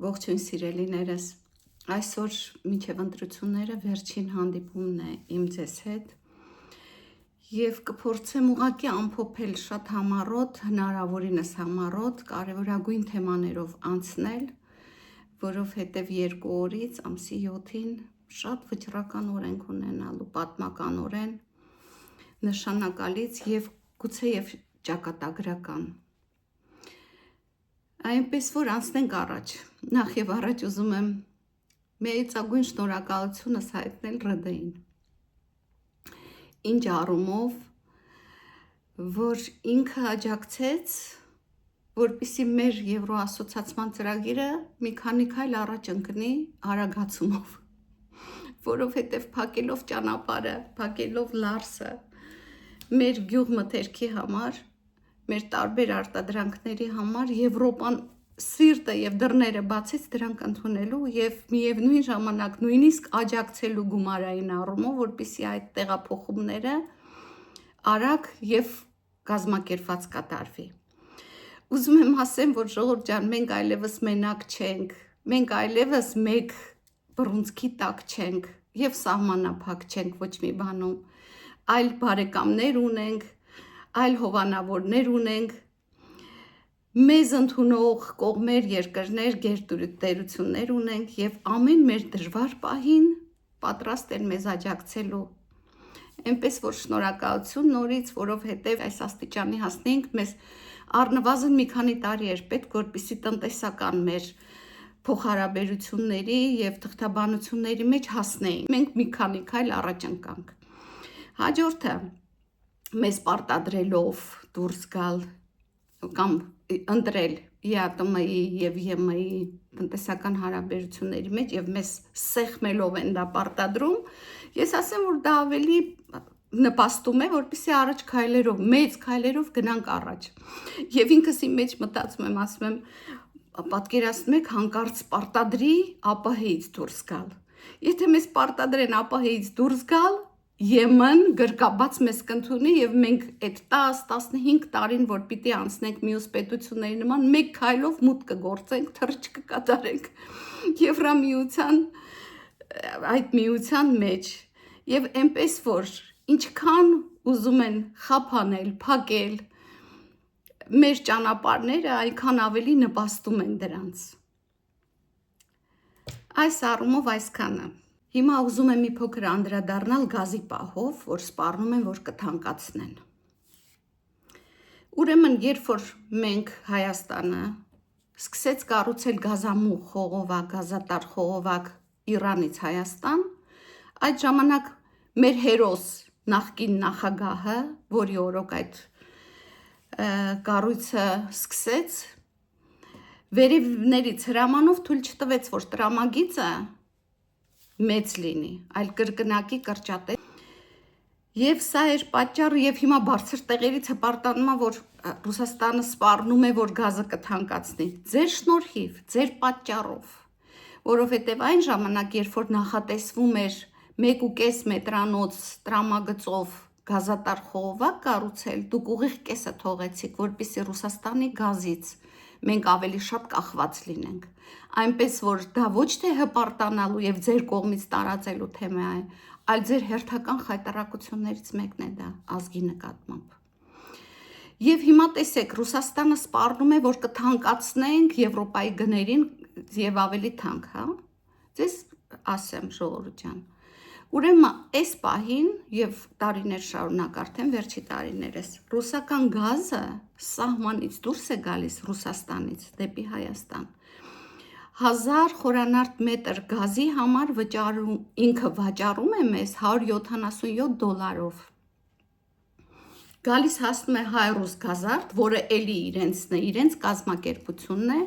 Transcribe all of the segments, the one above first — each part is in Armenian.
Ողջույն սիրելիներս, այսօր մինչև ընտրությունները վերջին հանդիպումն է իմ ձեզ հետ և կփորձեմ ուղղակի ամփոփել շատ համառոտ, հնարավորինս համառոտ, կարևորագույն թեմաներով անցնել, որովհետև 2 օրից ամսի 7-ին շատ վճռական օր ենք ունենալու, պատմականորեն, նշանակալից և գուցեև ճակատագրական։ Այնպես որ անցնենք առաջ, նախ և առաջ ուզում եմ մեծագույն շնորհակալությունս հայտնել ՌԴ-ին, ինչ առումով, որ ինքը աջակցեց, որպեսզի մեր Եվրոասոցիացման ծրագիրը մի քանի քայլ առաջ ընկնի արագացումով, որովհետև փակելով ճանապարհը, փակելով Լարսը, մեր գյուղմթերքի համար, մեր տարբեր արտադրանքների համար Եվրոպան սիրտը և դռները բացեց դրանք ընդունելու և միևնույն ժամանակ նույնիսկ աջակցելու գումարային առումով, որպեսզի այդ տեղափոխումները արագ և կազմակերպված կատարվի։ Ուզում եմ ասեմ, որ ժողովուրդ ջան, մենք այլևս մենակ չենք, մենք այլևս մեկ բռունցքի տակ չենք և սահմանափակ չենք ոչ մի բանում, այլ բարեկամներ ունենք, այլ հովանավորներ ունենք, մեզ ընդունող կողմեր, երկրներ, գերտերություններ ունենք և ամեն մեր դժվար պահին պատրաստ են մեզ աջակցելու։ Այնպես որ շնորհակալություն նորից, որովհետև այս աստիճանի հասնենք, մեզ առնվազն մի քանի տարի էր պետք, որպեսզի տնտեսական մեր փոխհարաբերությունների և թղթաբանությունների մեջ հասնեին։ Մենք մի քանի քայլ առաջ ընկանք։ Հաջորդը մեզ պարտադրելով դուրս գալ կամ ընտրել ԵԱՏՄ-ի և ԵՄ-ի տնտեսական հարաբերությունների մեջ և մեզ սեղմելով են դա պարտադրում, ես ասեմ, որ դա ավելի նպաստում է, որպեսզի առաջ քայլերով, մեծ քայլերով գնանք առաջ։ Եվ ինքս իմ մեջ մտածում եմ, ասում եմ, պատկերացնում եք հանկարծ պարտադրի ԱՊՀ-ից դուրս գալ։ Եթե մեզ պարտադրեն ԱՊՀ-ից դուրս գալ, ԵՄ-ն գրկաբաց մեզ կընդունի և մենք այդ 10-15 տարին, որ պիտի անցնենք մյուս պետությունների նման, մեկ քայլով մուտք կգործենք, թռիչք կկատարենք Եվրամիության այդ միության մեջ։ Եվ այնպես որ ինչքան ուզում են խափանել, փակել մեր ճանապարհները, այնքան ավելի նպաստում են դրանց։ Այս առումով այսքանը։ Հիմա ուզում եմ մի փոքր անդրադառնալ գազի պահով, որ սպառնում են, որ կթանկացնեն։ Ուրեմն, երբ որ մենք Հայաստանը սկսեց կառուցել գազամուղ խողովակ, գազատար խողովակ Իրանից Հայաստան, այդ ժամանակ մեր հերոս նախկին նախագահը, որի օրոք այդ կառույցը սկսեց, վերևներից հրամանով թույլ չտվեց, որ տրամագիծը մեծ լինի, այլ կրկնակի կրճատեց։ Եվ սա էր պատճառը, և հիմա բարձր տեղերից հպարտանում է, որ Ռուսաստանը սպառնում է, որ գազը կթանկացնի։ Ձեր շնորհիվ, ձեր պատճառով, որովհետև այն ժամանակ, երբ որ նախատեսվում էր 1.5 մետրանոց տրամագծով գազատար խողովակ կառուցել, դուք ուղիղ կեսը թողեցիք, որպեսզի Ռուսաստանի գազից մենք ավելի շատ կախված լինենք։ Այնպես որ դա ոչ թե հպարտանալու և ձեր կողմից տարածելու թեմա է, այլ ձեր հերթական խայտառակություններից մեկն է դա ազգի նկատմամբ։ Եվ հիմա տեսեք, Ռուսաստանը սպառնում է, որ կթանկացնենք Եվրոպայի գներին և ավելի թանկ, հա։ Ձեզ ասեմ, ժողովուրդ ջան։ Ուրեմն այս պահին և տարիներ շարունակ արդեն վերջի տարիներս ռուսական գազը սահմանից դուրս է գալիս Ռուսաստանից դեպի Հայաստան։ 1000 խորանարդ մետր գազի համար ինքը վաճառում է մեզ $177։ Գալիս հասնում է Հայրուս Գազարդ, որը էլի իրենցն է, իրենց կազմակերպությունն է,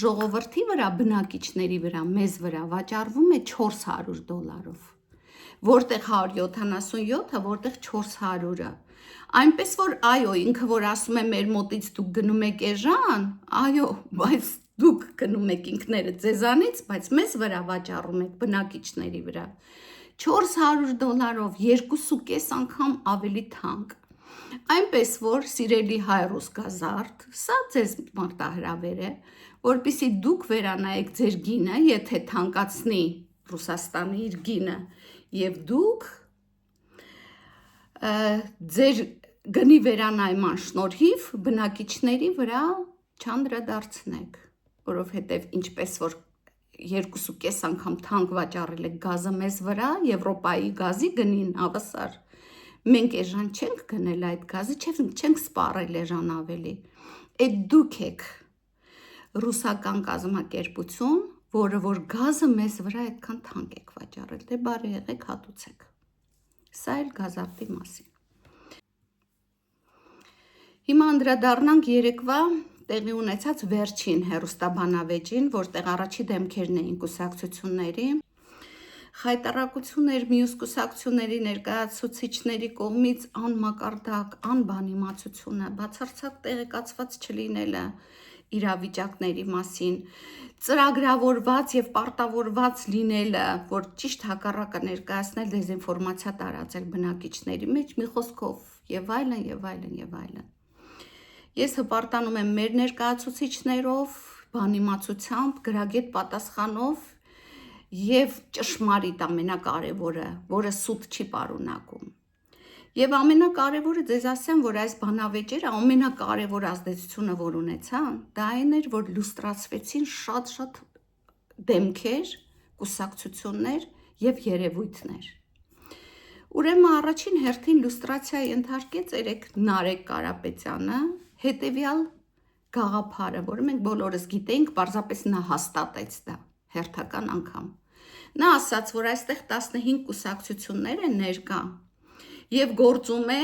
ժողովրդի վրա, բնակիչների վրա, մեզ վրա վաճառվում է $400, որտեղ 177-ը, որտեղ 400-ը։ Այնպես որ այո, ինքը որ ասում է մեր մոտից դուք գնում եք էժան, այո, բայց դուք գնում եք ինքներդ ձեզանից, բայց մեզ վրա վաճառում եք բնակիչների վրա $400, 2.5 անգամ ավելի թանկ։ Այնպես որ սիրելի հայ ռուսկազարդ, սա ձեզ մարտահրավեր է, որպեսզի դուք վերանայեք ձեր գինը, եթե թանկացնի Ռուսաստանը իր գինը, եւ դուք ձեր գնի վերանայման շնորհիվ բնակիչների վրա չանդրադարձնեք, որովհետև ինչպես որ 2.5 անգամ թանկ վաճառել եք գազը մեզ վրա, Եվրոպայի գազի գնին հավասար, մենք էժան չենք գնել այդ գազը, չենք սպառել էժան ավելի, այդ դուք եք ռուսական կազմակերպություն, որը որ գազը մեզ վրա այդքան թանկ եք վաճառել, դե բարի եղեք հատուցեք, սա էլ գազարտի մասին։ Հիմա անդրադառնանք երեկվա տեղի ունեցած վերջին հեռուստաբանավեճին, որտեղ առաջի դեմքերն էին կուսակցությունների, խայտառակություն էր մյուս կուսակցությունների ներկայացուցիչների կողմից անմակարդակ, անբանիմացությունը, բացարձակ տեղեկացված չլինելը իրավիճակների մասին, ծրագրավորված եւ պարտավորված լինելը, որ ճիշտ հակառակը ներկայացնել դեզինֆորմացիա տարածել բնակիչների մեջ, մի խոսքով եւ այլն եւ այլն եւ այլն։ Ես հպարտանում եմ մեր ներկայացուցիչներով, բանիմացությամբ, գրագետ պատասխանով եւ ճշմարիտ ամենակարևորը, որը սուտ չի պարունակում։ Եվ ամենակարևորը ձեզ ասեմ, որ այս բանավեճերը ամենակարևոր ազդեցությունը, որ ունեցան, դա այն էր, որ լուստրացվեցին շատ դեմքեր, կուսակցություններ եւ երևույթներ։ Ուրեմն առաջին հերթին լուստրացիա ենթարկեց Նարեկ Կարապետյանը, հետևյալ գաղափարը, որը մենք բոլորս գիտենք, պարզապես նա հաստատեց դա հերթական անգամ։ Նա ասաց, որ այստեղ 15 կուսակցություններ են ներկա եւ գործում է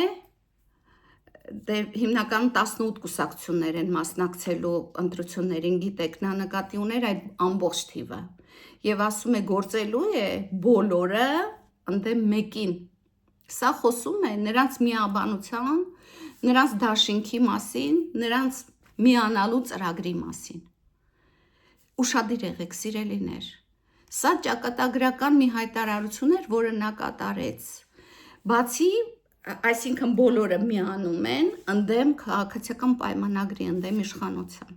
հիմնականում 18 կուսակցություններ են մասնակցելու ընտրություններին, գիտեք, նա նկատի ուներ այդ ամբողջ թիվը եւ ասում է գործելու է բոլորը ընդդեմ մեկին։ Սա խոսում է նրանց միաբանության, նրանց դաշինքի մասին, նրանց միանալու ծրագրի մասին։ Ուշադիր եղեք, սիրելիներ։ Սա ճակատագրական մի հայտարարություն էր, որը նա կատարեց։ Բացի, այսինքն բոլորը միանում են ընդդեմ քաղաքացիական պայմանագրի, ընդդեմ իշխանության։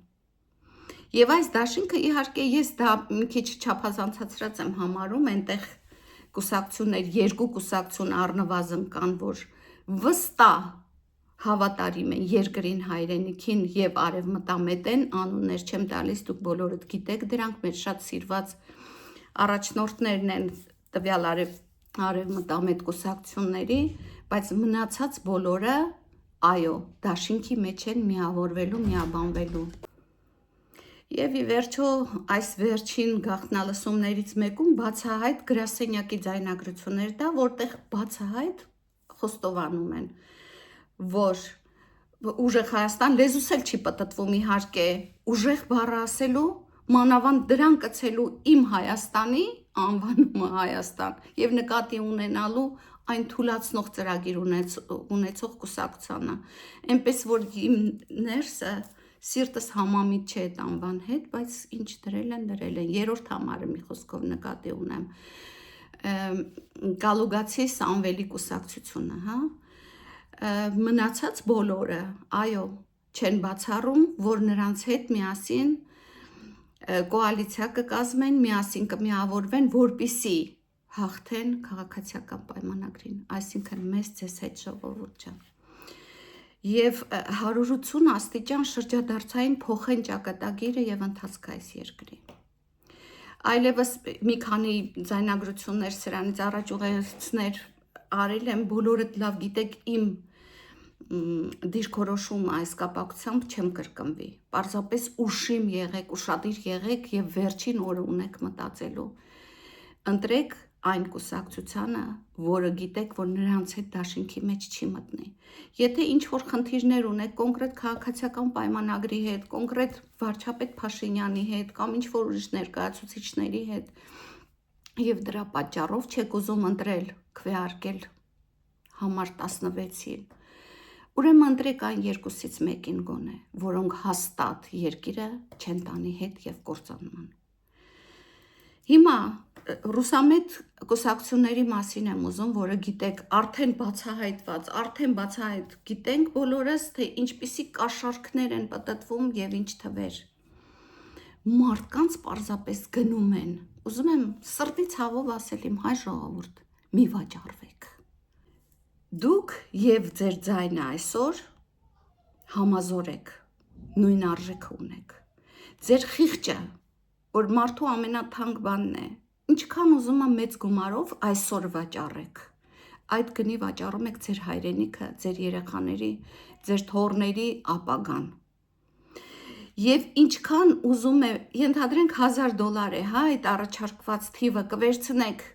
Եվ այս դաշինքը իհարկե ես դա մի քիչ չափազանցացրած եմ համարում, այնտեղ կուսակցություններ, երկու կուսակցություն առնվազն կան, որ վստահ հավատարիմ են երկրին, հայրենիքին եւ արևմտամետ են, անուններ չեմ տալիս, դուք բոլորդ գիտեք դրանք, մեր շատ սիրված առաջնորդներն են տվյալ արևմտամետ կուսակցությունների, բայց մնացած բոլորը, այո, դաշինքի մեջ են միավորվելու, միաբանվելու։ Եվ ի վերջո այս վերջին գաղտնալսումներից մեկում բացահայտ գրասենյակի ձայնագրություններ դա, որտեղ բացահայտ խոստովանում են, որ ուժեղ Հայաստան լեզուս էլ չի պտտվում իհարկե, ուժեղ բառը ասելու, մանավանդ դրան կցելու իմ Հայաստանի անվանումը Հայաստան եւ նկատի ունենալու այն թուլացնող ծրագիր ունեցող կուսակցությանը, այնպես որ իմ ներսը սիրտս համամիտ չէ այդ անվան հետ, բայց ինչ դրել են, երրորդ համարը մի խոսքով նկատի ունեմ, Կալուգացի Սամվելի կուսակցությունը, հա, մնացած բոլորը, այո, չեն բացառում, որ նրանց հետ միասին կոալիցիա կկազմեն, միասին կմիավորվեն, որպեսզի հաղթեն քաղաքացիական պայմանագրին, այսինքն մեզ ձեզ հետ ժողովուրդ ջան։ Եվ 180 աստիճան շրջադարձային փոխեն ճակատագիրը եւ ընթացքը այս երկրի։ Այլևս մի քանի ձայնագրություններ սրանից առաջ ուղերձներ արել եմ, բոլորդ լավ գիտեք իմ դիրքորոշումը այս կապակցությամբ չեմ կրկնվի։ Պարզապես ուշիմ եղեք, ուշադիր եղեք եւ վերջին օրը ունեք մտածելու։ Ընտրեք այն կուսակցությանը, որը գիտեք, որ նրանց հետ դաշինքի մեջ չի մտնի։ Եթե ինչ-որ խնդիրներ ունեք կոնկրետ քաղաքացիական պայմանագրի հետ, կոնկրետ վարչապետ Փաշինյանի հետ կամ ինչ-որ ուրիշ ներկայացուցիչների հետ, եւ դրա պատճառով չեք ուզում ընտրել, քվեարկել համար 16-ին, ուրեմն ընտրեք այն երկուսից մեկին գոնե, որոնք հաստատ երկիրը չեն տանի հետ եւ կործանման։ Հիմա ռուսամետ կուսակցությունների մասին եմ ուզում, որը գիտեք, արդեն բացահայտ գիտենք բոլորս, թե ինչպիսի կաշառքներ են պտտվում եւ ինչ թվեր։ Մարդկանց պարզապես գնում են։ Ուզում եմ սրտի ցավով ասել իմ հայ ժողովուրդ, մի վաճառվեք։ Դուք եւ ձեր ձայնը այսօր համազոր եք, նույն արժեքը ունեք։ Ձեր խիղճը, որ մարդու ամենաթանկ բանն է, ինչքան ուզում եմ մեծ գումարով այսօր վաճառեք։ Այդ գնի վաճառում եք ձեր հայրենիքը, ձեր երեխաների, ձեր թոռների ապագան։ Եվ ինչքան ուզում է, ենթադրենք $1000 է, հա, այդ առաջարկված թիվը կվերցնեք,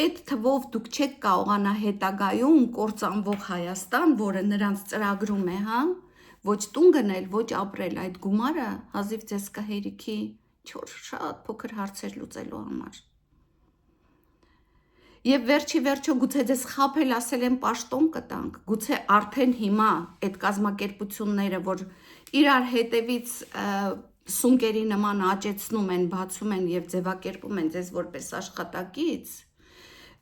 այդ թվով դուք չեք կարողանա հետագայում կործանվող Հայաստան, որը նրանց ծրագրում է, հա, ոչ տուն գնել, ոչ ապրել, այդ գումարը հազիվ ձեզ կհերիքի շատ փոքր հարցեր լուծելու համար։ Եվ վերջո գուցե ձեզ խաբել ասել են պաշտոն կտանք, գուցե արդեն հիմա այդ կազմակերպությունները, որ իրար հետևից սունկերի նման աճեցնում են, բացում են եւ ձևակերպում են ձեզ որպես աշխատակից,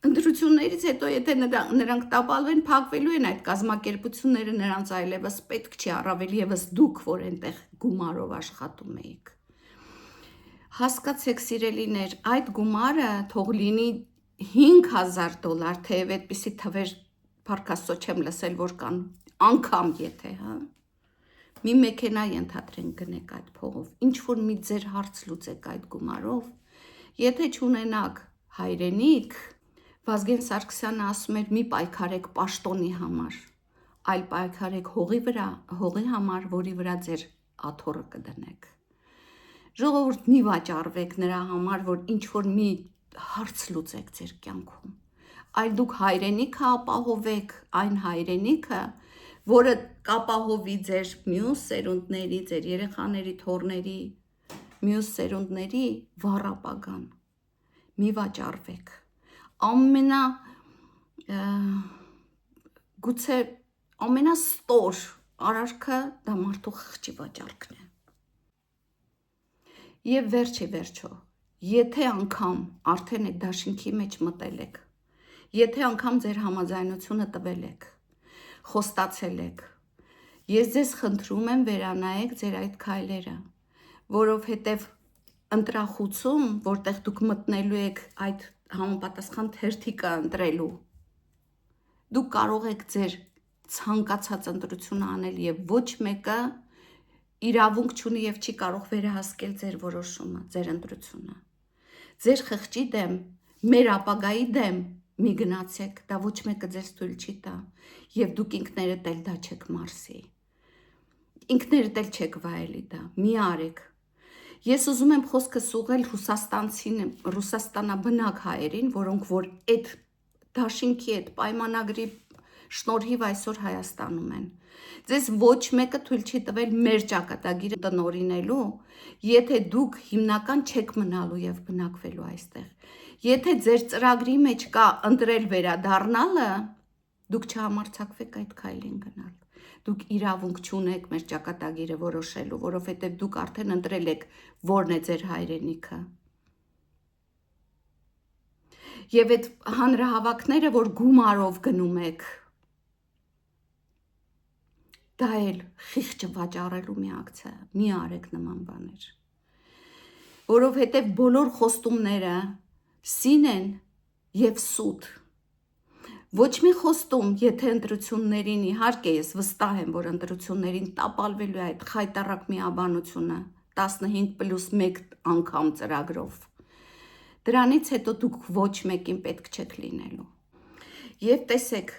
ընտրություններից հետո եթե նրանք տապալվեն, փակվելու են այդ կազմակերպությունները, նրանց այլևս պետք չի, առավել եւս դուք, որ այնտեղ գումարով աշխատում եք։ Հասկացեք, սիրելիներ, այդ գումարը թող լինի $5000, թեև այդպիսի թվեր Փարքաստո չեմ լսել, որ կան, անգամ եթե, հա։ Մի մեքենա ենթադրենք գնեք այդ փողով, ինչ որ մի ձեր հարց լուծեք այդ գումարով, եթե չունենաք հայրենիք, Վազգեն Սարգսյանը ասում էր մի պայքարեք պաշտոնի համար, այլ պայքարեք հողի համար, որի վրա ձեր աթոռը կդնեք։ Ժողովուրդ մի վաճառվեք նրա համար, որ ինչ որ մի հարց լուծեք ձեր կյանքում, այլ դուք հայրենիքը ապահովեք, այն հայրենիքը, որը կապահովի ձեր մյուս սերունդների, ձեր երեխաների, թոռների, մյուս սերունդների վառ ապագան։ Մի վաճառվեք։ Գուցե ամենաստոր արարքը դա մարդու խղճի վաճառքն է։ Եվ վերջո, եթե անգամ արդեն եք դաշինքի մեջ մտել եք, եթե անգամ ձեր համաձայնությունը տվել եք, խոստացել եք, ես ձեզ խնդրում եմ վերանայեք ձեր այդ քայլերը, որովհետև ընտրախուցում, որտեղ դուք մտնելու եք այդ համապատասխան թերթիկը ընտրելու, դուք կարող եք ձեր ցանկացած ընտրությունը անել եւ ոչ մեկը իրավունք չունի եւ չի կարող վերահսկել ձեր որոշումը, ձեր ընտրությունը։ Ձեր խղճի դեմ, մեր ապագայի դեմ մի գնացեք, դա ոչ մեկը ձեզ թույլ չի տա եւ դուք ինքներդ էլ դա չեք մարսի։ Ինքներդ էլ չեք վայելի դա, մի արեք։ Ես ուզում եմ խոսքս ուղղել Ռուսաստանաբնակ հայերին, որոնք որ այդ դաշինքի այդ պայմանագրի շնորհիվ այսօր Հայաստանում են։ Ձեզ ոչ մեկը թույլ չի տվել մեր ճակատագիրը տնօրինելու, եթե դուք հիմնական չեք մնալու եւ բնակվելու այստեղ։ Եթե ձեր ծրագրի մեջ կա ընտրել վերադառնալը, դուք չհամարձակվեք այդ քայլին գնալ։ Դուք իրավունք չունեք մեր ճակատագիրը որոշելու, որովհետև դուք արդեն ընտրել եք որն է ձեր հայրենիքը։ Եվ այդ հանրահավաքները, որ գումարով գնում եք, դա էլ խիղճը վաճառելու մի ակցիա, մի արեք նման բաներ։ Որովհետև բոլոր խոստումները սին են եւ սուտ։ Ոչ մի խոստում, եթե ընտրություններին, իհարկե ես վստահ եմ, որ ընտրություններին տապալվելու է այդ խայտառակ միաբանությունը 15+1 անգամ ծրագրով։ Դրանից հետո դուք ոչ մեկին պետք չեք լինելու։ Եվ տեսեք,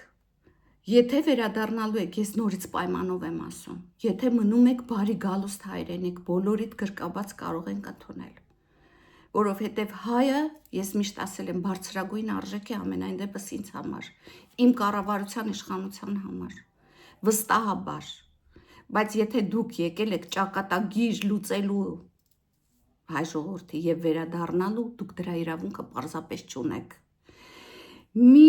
եթե վերադառնալու եք, ես նորից պայմանով եմ ասում, եթե մնում եք բարի գալուստ հայրենիք, բոլորիդ գրկաբաց կարող ենք ընդունել։ Որովհետև հայը, ես միշտ ասել եմ, բարձրագույն արժեք է ամենայն դեպս ինձ համար, իմ կառավարության իշխանության համար, վստահաբար, բայց եթե դուք եկել եք ճակատագիր լուծելու հայ ժողովրդի եւ վերադառնալու, դուք դրա իրավունքը պարզապես չունեք։ Մի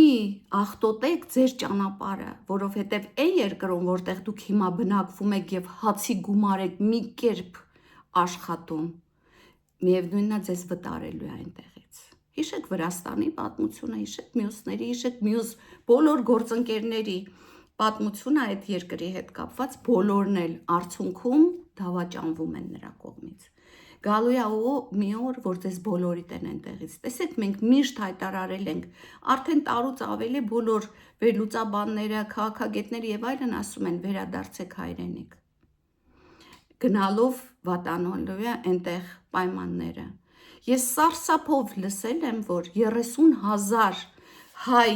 աղտոտեք ձեր ճանապարհը, որովհետև այն երկրում, որտեղ դուք հիմա բնակվում եք եւ հացի գումար եք մի կերպ աշխատում, միևնույնն է ձեզ վտարելու է այնտեղից։ Հիշեք Վրաստանի պատմությունը, հիշեք մյուսների, հիշեք մյուս բոլոր գործընկերների պատմությունը այդ երկրի հետ կապված, բոլորն էլ արդյունքում դավաճանվում են նրա կողմից։ Գալու է մի օր, որ ձեզ բոլորիդ են այնտեղից։ Տեսեք, մենք միշտ հայտարարել ենք, արդեն տարուց ավելի բոլոր վերլուծաբանները, քաղաքագետները եւ այլն ասում են վերադարձեք հայրենիք։ Գնալով վատանալու է այնտեղ պայմանները։ Ես սարսափով լսել եմ, որ 30,000 հայ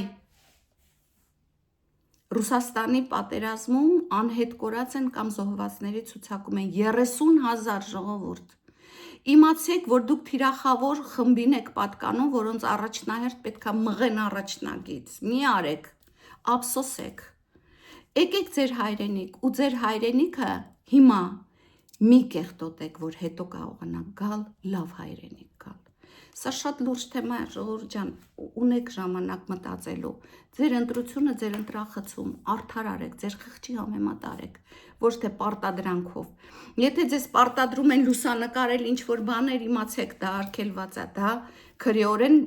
Ռուսաստանի պատերազմում անհետ կորած են կամ զոհվածների ցուցակում են 30,000 ժողովուրդ։ Իմացեք, որ դուք թիրախավոր խմբին եք պատկանում, որոնց առաջնահերթ պետքա մղեն առաջնագից։ Մի արեք, ափսոսեք։ Եկեք ձեր հայրենիք ու ձեր հայրենիքը հիմա մի կեղտոտեք, որ հետո կարողանաք գալ լավ հայրենիք գալ։ Սա շատ լուրջ թեմա է, ժողովուրդ ջան, ունեք ժամանակ մտածելու։ Ձեր ընտրությունը, ձեր ընտրախցում, արդար արեք, ձեր խղճի համեմատ արեք, ոչ թե պարտադրանքով։ Եթե ձեզ պարտադրում են լուսանկարել ինչ-որ բաներ, իմացեք, դա արգելված է, դա քրեորեն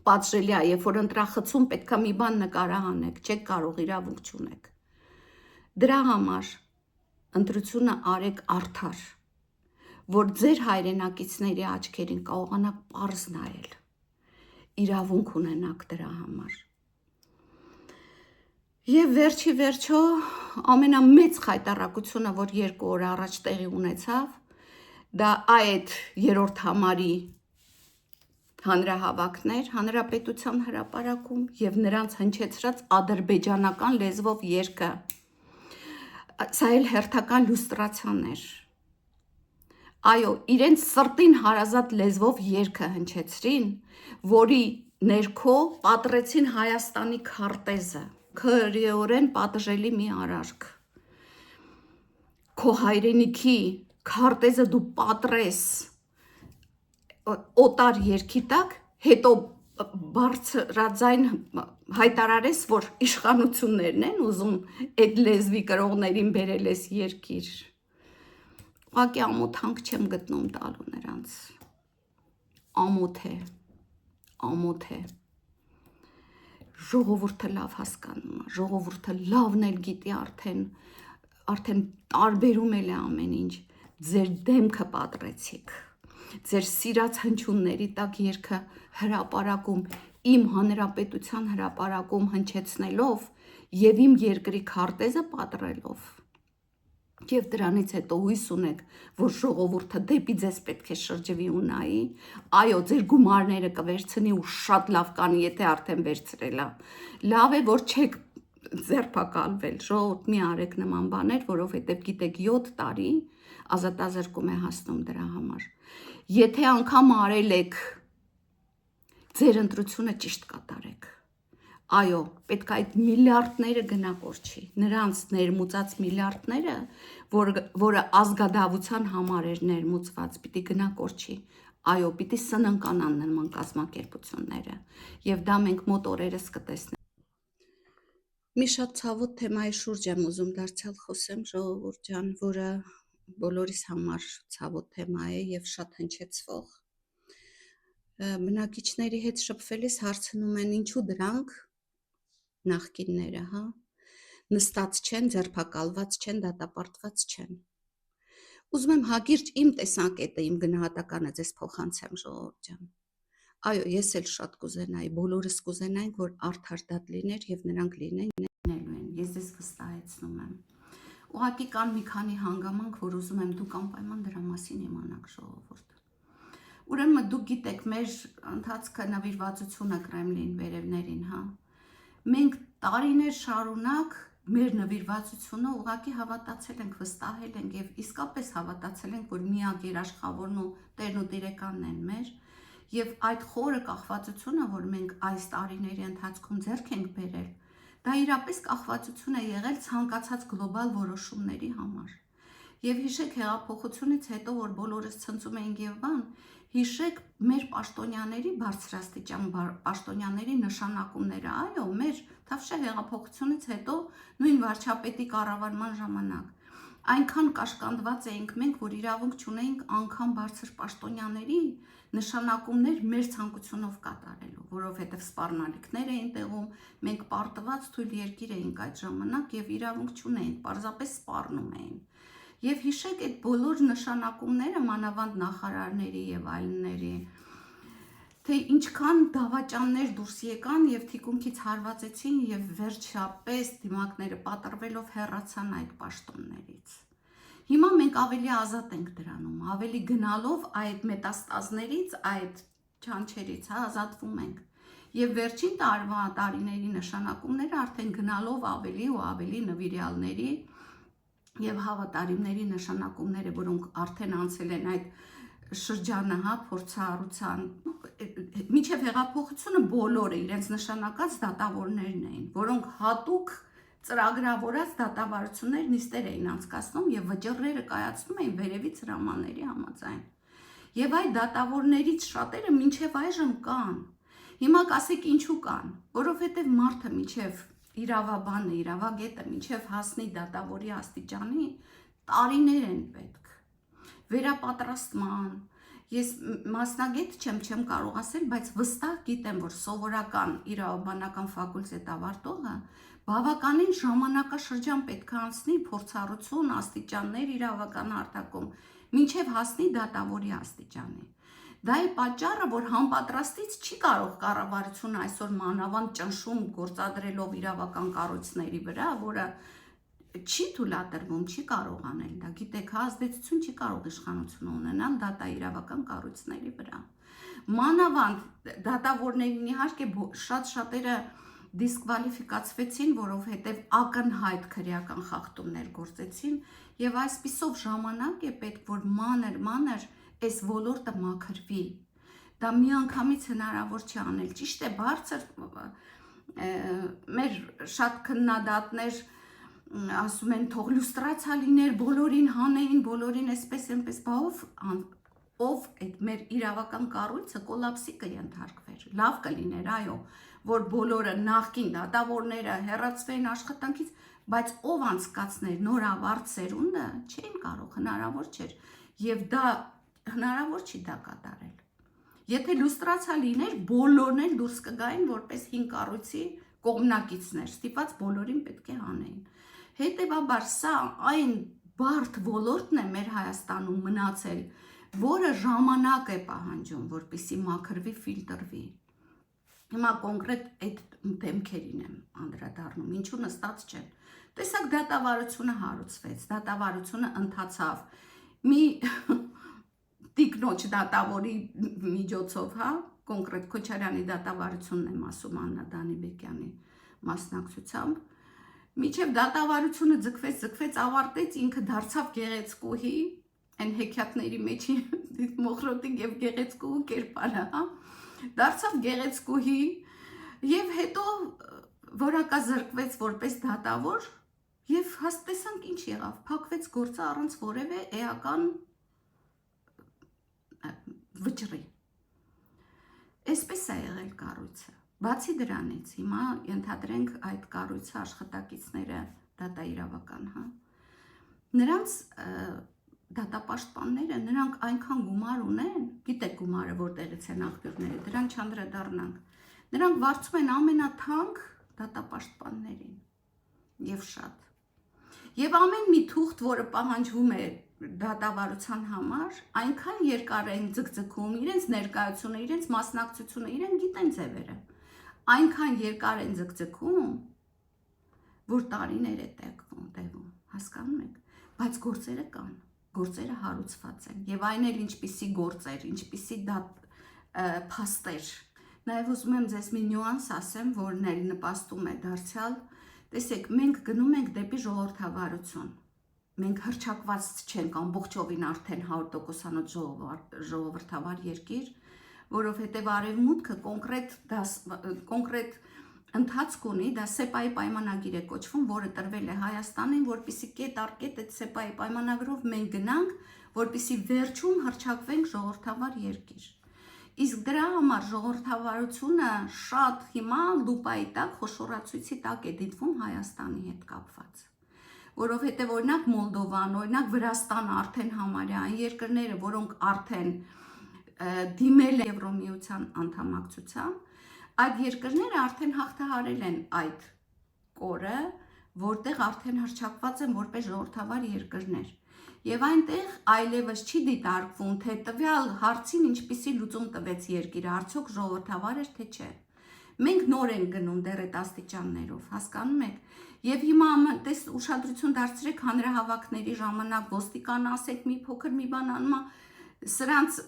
պատժելի է, երբ որ ընտրախցում պետքա մի բան նկարահանեք, չեք կարող, իրավունք չունեք։ Դրա համար ընտրությունը արեք արդար, որ ձեր հայրենակիցների աչքերին կարողանաք պարզ նայել, իրավունք ունենաք դրա համար։ Եվ վերջի վերջո ամենամեծ խայտառակությունը, որ 2 օր առաջ տեղի ունեցավ, դա այդ 3-րդ համարի հանրահավաքներ Հանրապետության հրապարակում եւ նրանց հնչեցրած ադրբեջանական լեզվով երգը։ Սա էլ հերթական լուստրացիան էր։ Այո, իրենց սրտին հարազատ լեզվով երգը հնչեցրին, որի ներքո պատռեցին Հայաստանի քարտեզը, քրեորեն պատժելի մի արարք։ Քո հայրենիքի քարտեզը դու պատռես օտար երկի տակ, հետո բարձրաձայն հայտարարես, որ իշխանություններն են ուզում այդ լեզվի կրողներին բերել ես երկիր։ Ուղղակի ամոթանք չեմ գտնում տալու նրանց։ Ամոթ է։ Ժողովուրդը լավ հասկանում է, ժողովուրդը լավն էլ գիտի արդեն տարբերում էլ է ամեն ինչ։ Ձեր դեմքը պատռեցիք, ձեր սիրած հնչյունների տակ երգը հրապարակում, իմ հանրապետության հրապարակում հնչեցնելով եւ իմ երկրի քարտեզը պատռելով։ Եվ դրանից հետո հույս ունեք, որ ժողովուրդը դեպի ձեզ պետք է շրջվի ու նայի, այո, ձեր գումարները կվերցնի ու շատ լավ կանի, եթե արդեն վերցրել է։ Լավ է, որ չեք ձերբակալվել, ժողովուրդ մի արեք նման բաներ, որովհետև գիտեք 7 տարի ազատազրկում է հասնում դրա համար։ Եթե անգամ արել եք, ձեր ընտրությունը ճիշտ կատարեք։ Այո, պետք է այդ միլիարդները գնակորչի, նրանց ներմուծած միլիարդները, որը ազգադավության համար էր ներմուծված, պիտի գնակորչի, այո, պիտի սննկանան նման կազմակերպությունները, և դա մենք մոտ օրերս կտեսնենք։ Մի շատ ցավոտ թեմայի շուրջ եմ ուզում դարձյալ խոսեմ, ժողովուրդ ջան, որը բոլորիս համար ցավոտ թեմա է և շատ հնչեցվող։ Բնակիչների հետ շփվելիս հարցնում են, ինչու դրանք նախկինները, նստած չեն, ձերբակալված չեն, դատապարտված չեն։ Ուզում եմ հակիրճ իմ տեսանկետը, իմ գնահատականը ձեզ փոխանցեմ, ժողովուրդ ջան։ Այո, ես էլ շատ կուզենայի, բոլորս կուզենայինք, որ արդար դատ լիներ եւ նրանք լինելու են։ Ես ձեզ վստահեցնում եմ։ Ուղղակի կան մի քանի հանգամանք, որ ուզում եմ դուք անպայման դրա մասին իմանաք, ժողովուրդ։ Ուրեմն դուք գիտեք, մեր ընթացքը նվիրվածությունը Կրեմլին վերևներին, Մենք տարիներ շարունակ մեր նվիրվածությունը ուղղակի հավատացել ենք, վստահել ենք եւ իսկապես հավատացել ենք, որ միակ երաշխավորն ու տերն ու տիրեկանն են մեր, եւ այդ խորը կախվածությունը, որ մենք այս տարիների ընթացքում ձեռք ենք բերել, դա իրապես կախվածություն է եղել ցանկացած գլոբալ որոշումների համար։ Եվ հիշեք հեղափոխությունից հետո, որ բոլորս ցնծում էինք եւ բան, հիշեք մեր պաշտոնյաների բարձրաստիճան պաշտոնյաների նշանակումները, այո, մեր Թավշյա հեղափոխությունից հետո նույն վարչապետի կառավարման ժամանակ Այնքան կաշկանդված էինք մենք, որ իրավունք չունեինք անգամ բարձր պաշտոնյաների նշանակումներ մեր ցանկությունով կատարելու, որովհետև սպառնալիքներ էին տեղում, մենք պարտված թույլ երկիր էինք այդ ժամանակ եւ իրավունք չունեինք, պարզապես սպառնում էին։ Եվ հիշեք այդ բոլոր նշանակումները մանավանդ նախարարների եւ այլների, թե ինչքան դավաճաններ դուրս եկան եւ թիկունքից հարվածեցին եւ վերջապես դիմակները պատրվելով հեռացան այդ պաշտոններից։ Հիմա մենք ավելի ազատ ենք դրանում, ավելի գնալով այդ մետաստազներից, այդ չանչերից, ազատվում ենք։ Եվ վերջին տարիների նշանակումները արդեն գնալով ավելի ու ավելի նվիրյալների եւ հավատարիմների նշանակումները, որոնք արդեն անցել են այդ շրջանը, փորձառության, մինչև հեղափոխությունը բոլորը իրենց նշանակած դատավորներն էին, որոնք հատուկ ծրագրավորած դատավարություններ նիստեր էին անցկացնում եւ վճռները կայացնում էին վերևից հրամանների համաձայն։ Եվ այդ դատավորներից շատերը մինչև այժմ կան։ Հիմա կասեք ինչու կան, որովհետեւ մարդը մինչև իրավաբանը, իրավագետը մինչև հասնի դատավորի աստիճանի տարիներ են պետք։ Վերապատրաստման, ես մասնագետ չեմ կարող ասել, բայց վստահ գիտեմ, որ սովորական իրավաբանական ֆակուլտետ ավարտողը բավականին ժամանակաշրջան պետք է անցնի փորձառություն, աստիճաններ իրավական արտակում, մինչև հասնի դատավորի աստիճանի։ Դա է պատճառը, որ համապատրաստից չի կարող կառավարությունը այսօր մանավանդ ճնշում գործադրելով իրավական կառույցների վրա, որը չի թույլատրվում, չի կարող անել դա, գիտեք, ազդեցություն չի կարող իշխանությունը ունենալ դատաիրավական կառույցների վրա։ Մանավանդ դատավորներին իհարկե շատերը դիսկվալիֆիկացվեցին, որովհետև ակնհայտ քրեական խախտումներ գործեցին, եւ այսպիսով ժամանակ է պետք, որ մանր այս ոլորտը մաքրվի։ Դա միանգամից հնարավոր չի անել։ Ճիշտ է, բարձր մեր շատ քննադատներ ասում են թող լյուստրացիա լիներ, բոլորին հանեին, բոլորին այսպես, ով այդ մեր իրավական կառույցը կոլապսի կընթարկվեր։ Լավ կլիներ, այո, որ բոլորը նախկին դատավորները հեռացվեն աշխատանքից, բայց ով անցկացներ նորավարտ սերունդը, չէին կարող, հնարավոր չէր, եւ դա հնարավոր չի դա կատարել։ Եթե լյուստրացիա լիներ, բոլորն էլ դուրս կգային որպես հին կառույցի կողմնակիցներ, ստիպված բոլորին պետք է հանեին։ Հետևաբար սա այն բարդ ոլորտն է մեր Հայաստանում մնացել, որը ժամանակ է պահանջում, որպեսզի մաքրվի, ֆիլտրվի։ Հիմա կոնկրետ այդ դեմքերին եմ անդրադառնում, ինչու նստած չեն։ Տեսակ դատավարությունը հարուցվեց, դատավարությունը ընթացավ մի տիկնոջ դատավորի միջոցով, կոնկրետ Քոչարյանի դատավարությունն եմ ասում, Աննա Դանիբեկյանի մասնակցությամբ, մինչև դատավարությունը ձգվեց, ավարտեց, ինքը դարձավ գեղեցկուհի, այն հեքիաթների մեջի մոխրոտիկ եւ գեղեցկուհու կերպարը, դարձավ գեղեցկուհի եւ հետո որակազրկվեց որպես դատավոր եւ հասկացանք ինչ եղավ, փակվեց գործը առանց որևէ էական վճռի։ Այսպես է եղել կառույցը։ Բացի դրանից, հիմա ենթադրենք այդ կառույցի աշխատակիցները դատաիրավական, նրանց դատապաշտպանները, նրանք այնքան գումար ունեն, գիտեք գումարը որտեղից են աղբյուրները, դրան չանդրադառնանք, նրանք վարձում են ամենաթանկ դատապաշտպաններին եւ շատ։ Եվ ամեն մի թուղթ, որը պահանջվում է դատավարության համար, այնքան երկար են ձգձգում, իրենց ներկայությունը, իրենց մասնակցությունը, իրեն գիտեն ձևերը, այնքան երկար են ձգձգում, որ տարիներ է տևում, հասկանում եք, բայց գործերը կան, գործերը հարուցված են, եւ այն էլ ինչպիսի գործեր, ինչպիսի փաստեր։ Նաեւ ուզում եմ ձեզ մի նյուանս ասեմ, որն էլ նպաստում է դարձյալ, տեսեք, մենք գնում ենք դեպի ժողովրդավարություն, մենք հռչակված չենք ամբողջովին արդեն 100%-անոց ժողովրդավար երկիր, որովհետև արևմուտքը կոնկրետ ընթացք ունի, դա ՍԵՊԱ-ի պայմանագիր է կոչվում, որը տրվել է Հայաստանին, որպեսզի կետ առ կետ այդ ՍԵՊԱ-ի պայմանագրով մենք գնանք, որպեսզի վերջում հռչակվենք ժողովրդավար երկիր։ Իսկ դրա համար ժողովրդավարությունը շատ հիմա լուպայի տակ, խոշորացույցի տակ է դիտվում Հայաստանի հետ կապված, որովհետև օրինակ Մոլդովան, օրինակ Վրաստանը արդեն համարյա այն երկրները, որոնք արդեն դիմել են Եվրոմիության անդամակցության, այդ երկրները արդեն հաղթահարել են այդ կորը, որտեղ արդեն հռչակված են որպես ժողովրդավար երկրներ։ Եվ այնտեղ այլևս չի դիտարկվում, թե տվյալ հարցին ինչպիսի լուծում տվեց երկիրը, արդյոք ժողովրդավար էր, թե չէ։ Մենք նոր ենք գնում դեռ այդ աստիճաններով, հասկանում եք։ Եվ հիմա տես ուշադրություն դարձրեք հանրահավաքների ժամանակ ոստիկանը ասեք մի փոքր մի բան անում, սրանց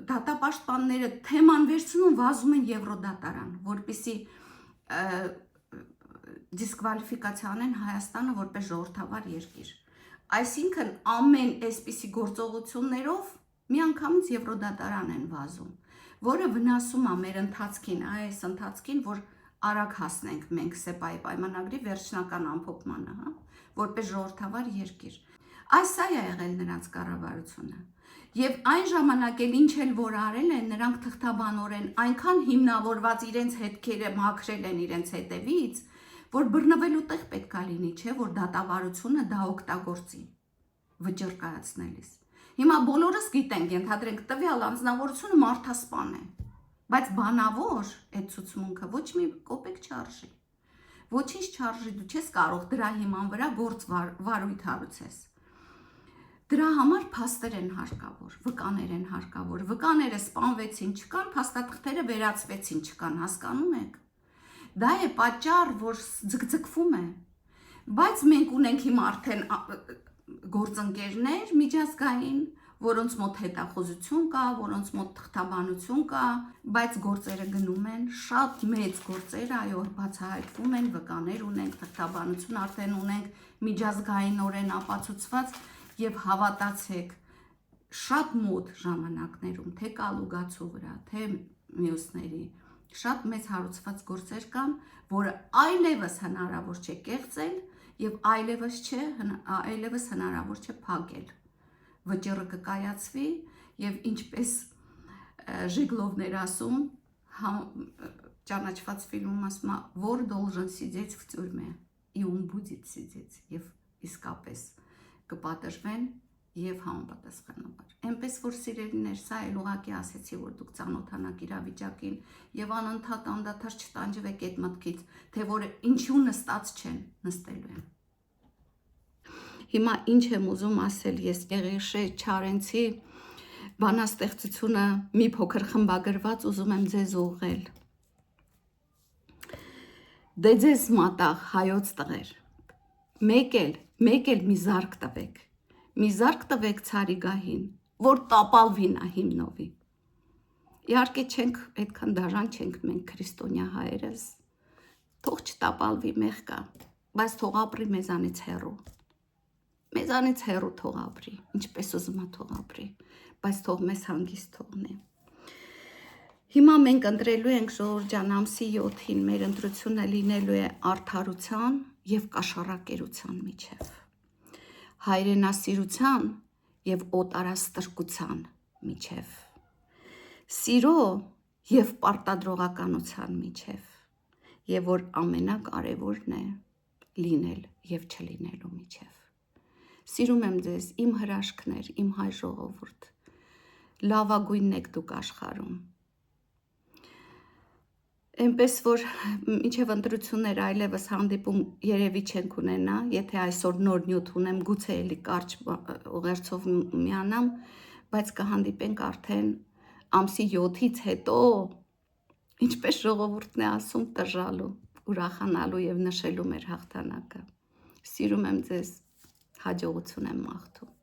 դատապաշտպանները թեման վերցնում վազում են Եվրոդատարան, որպեսզի դիսկվալիֆիկացիա անեն Հայաստանը որպես ժողովրդավար երկիր։ Այսինքն ամեն այսպիսի գործողություններով միանգամից Եվրոդատարան են վազում, որը վնասում է մեր ընթացքին, այս ընթացքին, որ արագ հասնենք մենք ՍԵՊԱ-ի պայմանագրի վերջնական ամփոփմանը, որպես ժողովրդավար երկիր։ Այս է եղել նրանց կառավարությունը։ Եվ այն ժամանակ էլ ինչ էլ որ արել են, նրանք թղթաբանորեն այնքան հիմնավորված իրենց հետքերը մաքրել են իրենց հետևից, որ բռնվելու տեղ պետք է լինի, չէ, որ դատավարությունը դա օգտագործի վճռ կայացնելիս։ Հիմա բոլորս գիտենք, ենթադրենք տվյալ անձնավորությունը մարդասպան է, բայց բանավոր այդ ցուցմունքը ոչ մի կոպեկ չարժի։ Ոչինչ չարժի, դու չես կարող դրա հիման վրա գործ վարույթ հարուցես։ Դրա համար փաստեր են հարկավոր, վկաներ են հարկավոր, վկաները սպանվեցին, չկան, փաստաթղթերը վերացվեցին, չկան, հասկանում եք։ Դա է պատճառ, որ ձգձգվում է, բայց մենք ունենք հիմա արդեն գործընկերներ միջազգային, որոնց մոտ հետախուզություն կա, որոնց մոտ թղթաբանություն կա, բայց գործերը գնում են, շատ մեծ գործեր, այո, բացահայտվում են, վկաներ ունենք, թղթաբանություն արդեն ունենք, միջազգայինորեն ապացուցված եւ հավատացեք, շատ մոտ ժամանակներում, թե Կալուգացու վրա, թե մյուսների, շատ մեծ հարուցված գործեր կան, որը այլևս հնարավոր չէ կեղծել եւ այլևս հնարավոր չէ փակել։ Վճռը կկայացվի եւ ինչպես Ժիգլովն էր ասում, ճանաչված ֆիլմում ասում է, որ должен сидеть в тюрьме, и он будет сидеть, եւ իսկապես կպատժվեն եւ համապատասխանաբար։ Էնպես որ սիրելիներ, սա էլ ուղղակի ասեցի, որ դուք ծանոթանաք իրավիճակին եւ անընդհատ անդադար չտանջվեք այդ մտքից, թե որ ինչու նստած չեն, նստելու են։ Հիմա ինչ եմ ուզում ասել, ես Եղիշե Չարենցի բանաստեղծությունը մի փոքր խմբագրված ուզում եմ ձեզ ուղղել։ Դե ձեզ մատաղ հայոց տղեր, մեկ էլ մի զարկ տվեք, մի զարկ տվեք ցարի գահին, որ տապալվի նա հիմնովի։ Իհարկե չենք այդքան դաժան չենք մենք քրիստոնյա հայերս, թող չտապալվի մեղքա, բայց թող ապրի մեզանից հեռու։ Մեզանից հեռու թող ապրի, ինչպես ուզում է թող ապրի, բայց թող մեզ հանգիստ թողնի։ Հիմա մենք ընտրելու ենք Ժողովրդյան ամսի 7-ին, մեր ընտրությունը լինելու է արդարության եւ կաշառակերության միջև, հայրենասիրության եւ օտարաստրկության միջև, սիրո եւ պարտադրողականության միջև, եւ որ ամենակարևորն է լինել եւ չլինելու միջև։ Սիրում եմ ձեզ, իմ հրաշքներ, իմ հայ ժողովուրդ, լավագույնն եք դուք աշխարհում։ Էնպես որ մինչև ընտրություններ այլևս հանդիպում երևի չենք ունենա, եթե այսօր նոր նյութ ունեմ, գուցե էլի կարճ ուղերձով միանամ, բայց կհանդիպենք արդեն ամսի 7-ից հետո, ինչպես ժողովուրդն է ասում, տժալու, ուրախանալու եւ նշելու մեր հաղթանակը։ Սիրում եմ ձեզ, հաջողություն եմ մաղթում։